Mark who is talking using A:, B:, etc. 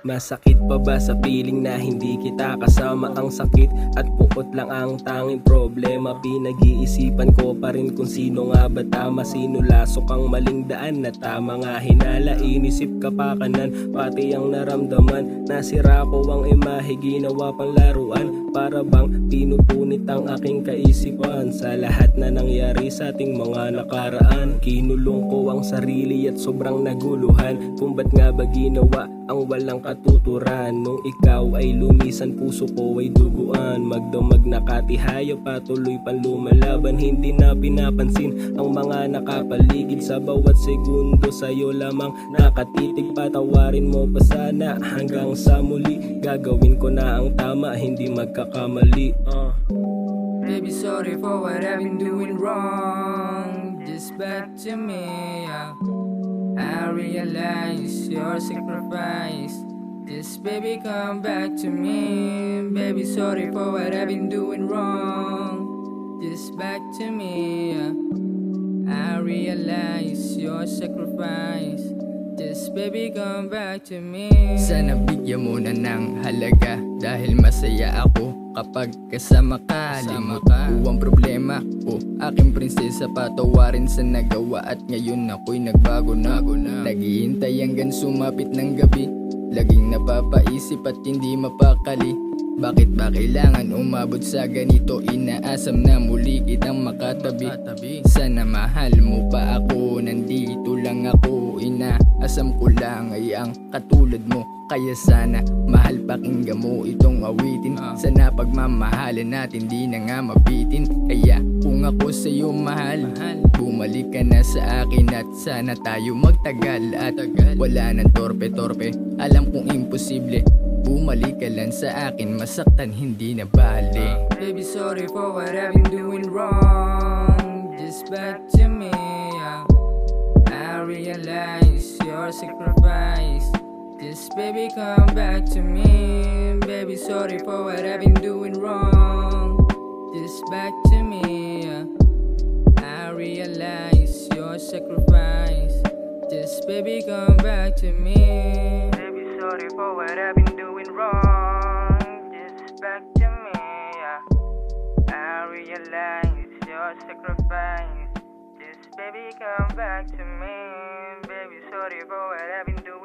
A: Masakit pa ba sa piling na hindi kita kasama? Ang sakit at puot lang ang tanging problema. Pinag-iisipan ko pa rin kung sino nga ba tama, sino lasok ang maling daan na tama nga hinala. Inisip ka pa kanan, pati ang naramdaman. Nasira ko ang imahe, ginawa pang laruan. Para bang pinupunit ang aking kaisipan sa lahat na nangyari sa ating mga nakaraan. Kinulong ko ang sarili at sobrang naguluhan kung ba't nga ba ginawa ang walang katuturan. Nung ikaw ay lumisan, puso ko ay duguan. Magdamag na katihayo, patuloy pang lumalaban. Hindi na pinapansin ang mga nakapaligid. Sa bawat segundo sa'yo lamang nakatitig. Patawarin mo pa sana hanggang sa muli. Gagawin ko na ang tama, hindi magkakamali.
B: Baby, sorry for what I've been doing wrong. Just back to me, yeah. I realize your sacrifice. Just baby, come back to me. Baby, sorry for what I've been doing wrong. Just back to me, yeah. I realize your sacrifice. Just baby, come back to me.
C: Sana bigyan mo na ng halaga, dahil masaya ako kapag kasama ka. Limot ko ang problema ko, aking prinsesa, patawarin sa nagawa. At ngayon ako'y nagbago na. Naghihintay hanggang sumapit ng gabi, laging napapaisip at hindi mapakali. Bakit ba kailangan umabot sa ganito? Inaasam na muli kitang makatabi. Sana mahal mo pa ako, nandito lang ako. Inaasam ko lang ay ang katulad mo. Kaya sana mahal, pakinggan mo itong awitin. Sana pagmamahalan natin di na nga mabitin. Kaya kung ako sa'yo mahal, bumalik ka na sa akin at sana tayo magtagal. At wala nang torpe-torpe, alam kong imposible. Bumalik ka lang sa akin, masaktan hindi na bali.
B: Baby, sorry for what I've been doing wrong. Just back to me, yeah. I realize your sacrifice. Just baby, come back to me. Baby, sorry for what I've been doing wrong. Just back to me, yeah. I realize your sacrifice. Just baby, come back to me. Baby, sorry for what I've been doing wrong. Just back to me, yeah. I realize your sacrifice. Just baby, come back to me. Baby, sorry for what I've been doing.